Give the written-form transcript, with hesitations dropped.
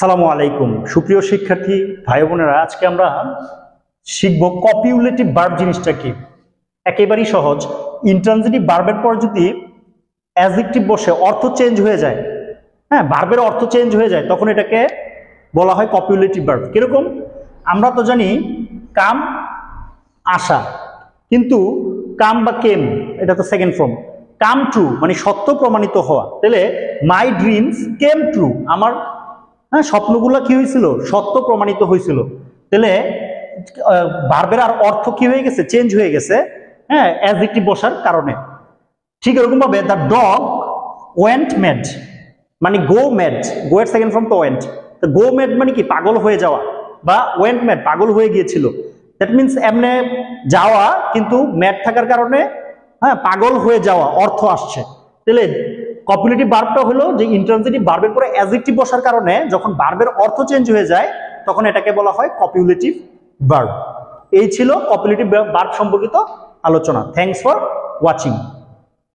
আসসালামু আলাইকুম সুপ্রিয় শিক্ষার্থী ভাই বোনেরা, আজকে আমরা শিখব কপিউলেটিভ ভার্ব জিনিসটা কি। একেবারেই সহজ। ইন্ট্রানজিটিভ ভার্বের পর যদি অ্যাডজেক্টিভ বসে অর্থ চেঞ্জ হয়ে যায়, হ্যাঁ, ভার্বের অর্থ চেঞ্জ হয়ে যায়, তখন এটাকে বলা হয় কপিউলেটিভ ভার্ব। কিরকম? আমরা তো জানি কাম আসা, কিন্তু কাম বা কেম এটা তো সেকেন্ড ফর্ম। কাম ট্রু মানে সত্য প্রমাণিত হওয়া। তাহলে মাই ড্রিমস কেম ট্রু, আমার স্বপ্নগুলো কি হয়েছিল? সত্য প্রমাণিত হয়েছিল। তাহলে ভার্বের আর অর্থ কি হয়ে গেছে? চেঞ্জ হয়ে গেছে, হ্যাঁ, অ্যাডজেক্টিভ বসার কারণে। ঠিক এরকম ভাবে দ্য ডগ ওয়েন্ট ম্যাড মানে গো ম্যাড, গো এর সেকেন্ড ফর্ম তো ওয়েন্ট। তো গো ম্যাড মানে কি? পাগল হয়ে যাওয়া, বা ওয়েন্ট ম্যাড পাগল হয়ে গিয়েছিল। দ্যাট মিনস এমনে যাওয়া, কিন্তু ম্যাড থাকার কারণে হ্যাঁ পাগল হয়ে যাওয়া অর্থ আসছে। তাহলে কপিউলেটিভ ভার্বটা হলো যে ইন্ট্রানজিটিভ ভার্বের পরে অ্যাডজেক্টিভ বসার কারণে যখন ভার্বের অর্থ চেঞ্জ হয়ে যায় তখন এটাকে বলা হয় কপিউলেটিভ ভার্ব। এই ছিল কপিউলেটিভ ভার্ব সম্পর্কিত আলোচনা। Thanks for watching.